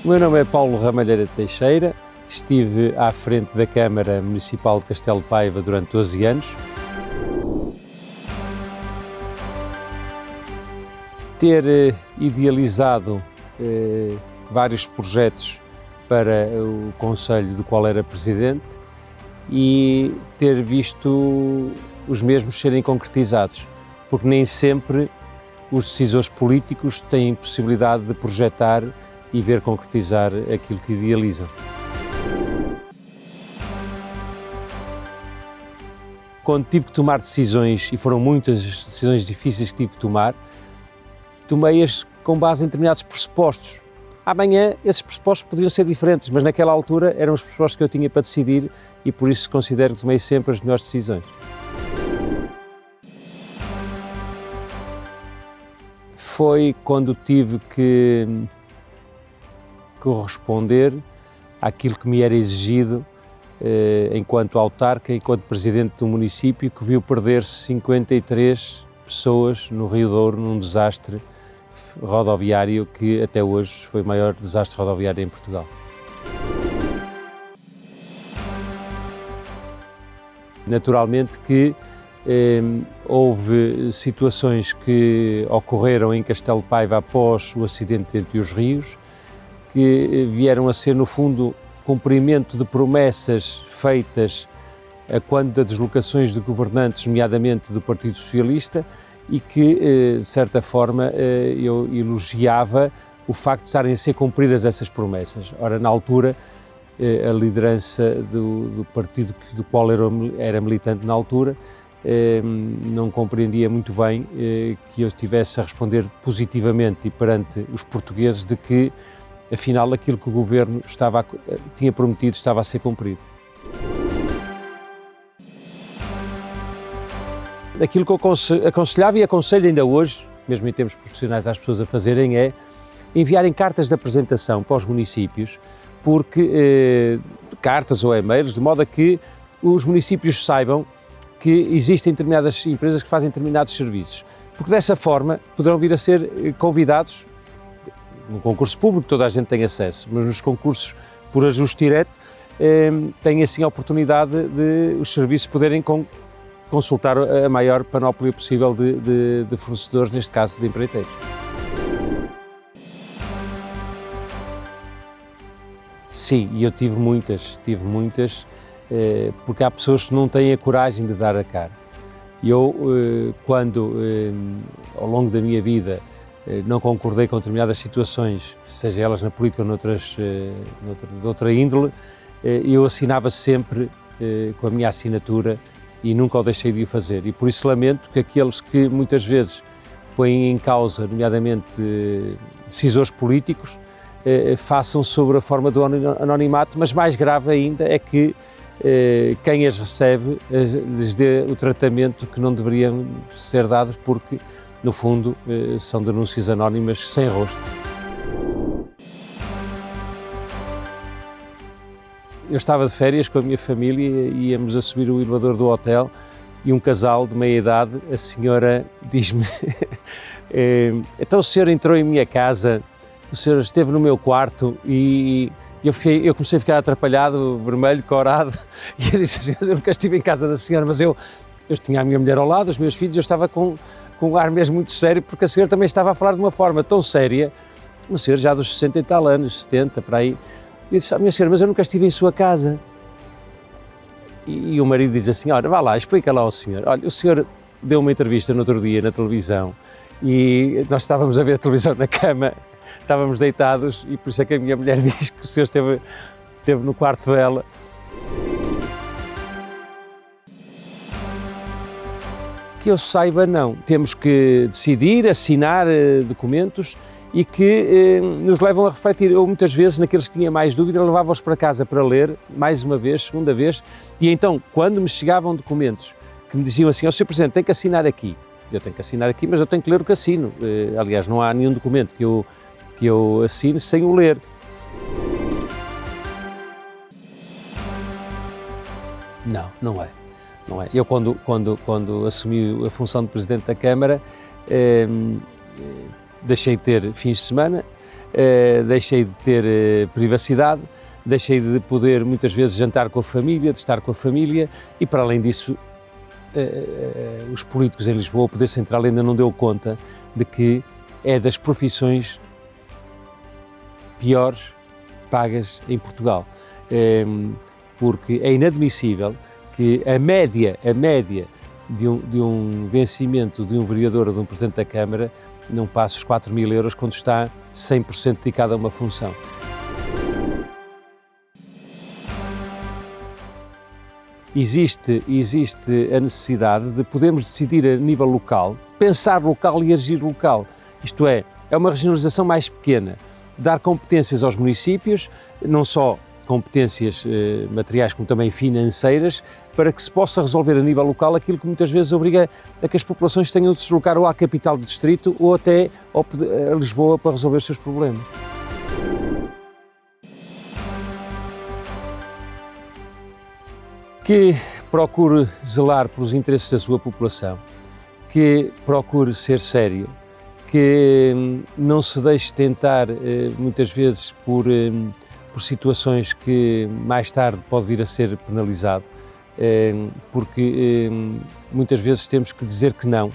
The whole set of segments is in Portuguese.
O meu nome é Paulo Ramalheira Teixeira, estive à frente da Câmara Municipal de Castelo de Paiva durante 12 anos. Ter idealizado vários projetos para o Conselho do qual era Presidente e ter visto os mesmos serem concretizados, porque nem sempre os decisores políticos têm possibilidade de projetar e ver concretizar aquilo que idealizam. Quando tive que tomar decisões, e foram muitas decisões difíceis que tive que tomar, tomei-as com base em determinados pressupostos. Amanhã esses pressupostos poderiam ser diferentes, mas naquela altura eram os pressupostos que eu tinha para decidir e por isso considero que tomei sempre as melhores decisões. Foi quando tive que corresponder àquilo que me era exigido enquanto autarca, enquanto presidente do município, que viu perder-se 53 pessoas no Rio Douro num desastre rodoviário que até hoje foi o maior desastre rodoviário em Portugal. Naturalmente que houve situações que ocorreram em Castelo de Paiva após o acidente entre os rios, que vieram a ser, no fundo, cumprimento de promessas feitas a quando das deslocações de governantes, nomeadamente do Partido Socialista, e que, de certa forma, eu elogiava o facto de estarem a ser cumpridas essas promessas. Ora, na altura, a liderança do partido do qual era militante na altura não compreendia muito bem que eu estivesse a responder positivamente e perante os portugueses de que, afinal, aquilo que o Governo tinha prometido estava a ser cumprido. Aquilo que eu aconselhava e aconselho ainda hoje, mesmo em termos profissionais, às pessoas a fazerem é enviarem cartas de apresentação para os municípios, porque cartas ou e-mails, de modo a que os municípios saibam que existem determinadas empresas que fazem determinados serviços, porque dessa forma poderão vir a ser convidados num concurso público, toda a gente tem acesso, mas nos concursos por ajuste direto têm assim a oportunidade de os serviços poderem consultar a maior panóplia possível de fornecedores, neste caso de empreiteiros. Sim, e eu tive muitas, porque há pessoas que não têm a coragem de dar a cara. Eu, quando ao longo da minha vida não concordei com determinadas situações, seja elas na política ou de outra índole, eu assinava sempre com a minha assinatura e nunca o deixei de o fazer. E por isso lamento que aqueles que muitas vezes põem em causa, nomeadamente decisores políticos, façam sobre a forma do anonimato, mas mais grave ainda é que quem as recebe lhes dê o tratamento que não deveriam ser dados, porque, no fundo, são denúncias anónimas sem rosto. Eu estava de férias com a minha família e íamos a subir o elevador do hotel e um casal de meia idade, a senhora diz-me então o senhor entrou em minha casa, o senhor esteve no meu quarto e eu comecei a ficar atrapalhado, vermelho, corado, e eu disse assim, eu nunca estive em casa da senhora, mas eu tinha a minha mulher ao lado, os meus filhos, eu estava com um ar mesmo muito sério, porque a senhora também estava a falar de uma forma tão séria, uma senhora já dos 60 e tal anos, 70, para aí. Eu disse, minha senhora, mas eu nunca estive em sua casa. E o marido diz assim, olha, vá lá, explica lá ao senhor. Olha, o senhor deu uma entrevista no outro dia na televisão e nós estávamos a ver a televisão na cama, estávamos deitados e por isso é que a minha mulher diz que o senhor esteve no quarto dela. Que eu saiba, não. Temos que decidir, assinar documentos e que nos levam a refletir. Eu muitas vezes, naqueles que tinha mais dúvida, levava-os para casa para ler, mais uma vez, segunda vez, e então, quando me chegavam documentos que me diziam assim, Sr. Presidente, tem que assinar aqui. Eu tenho que assinar aqui, mas eu tenho que ler o que assino. Aliás, não há nenhum documento que eu assine sem o ler. Não é. Eu, quando assumi a função de Presidente da Câmara, deixei de ter fins de semana, deixei de ter privacidade, deixei de poder muitas vezes jantar com a família, de estar com a família e, para além disso, os políticos em Lisboa, o Poder Central ainda não deu conta de que é das profissões piores pagas em Portugal, porque é inadmissível que a média de um vencimento de um vereador ou de um Presidente da Câmara não passe os 4.000 euros quando está 100% dedicado a uma função. Existe a necessidade de podermos decidir a nível local, pensar local e agir local. Isto é uma regionalização mais pequena, dar competências aos municípios, não só competências materiais como também financeiras, para que se possa resolver a nível local aquilo que muitas vezes obriga a que as populações tenham de se deslocar ou à capital do distrito ou até a Lisboa para resolver os seus problemas. Que procure zelar pelos interesses da sua população, que procure ser sério, que não se deixe tentar muitas vezes por situações que mais tarde pode vir a ser penalizado, porque muitas vezes temos que dizer que não,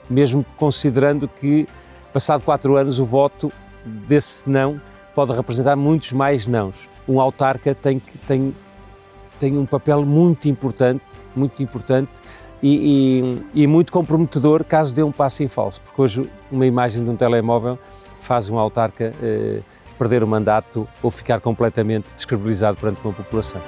mesmo considerando que, passado 4 anos, o voto desse não pode representar muitos mais nãos. Um autarca tem um papel muito importante e muito comprometedor caso dê um passo em falso, porque hoje uma imagem de um telemóvel faz um autarca perder o mandato ou ficar completamente descredibilizado perante uma população.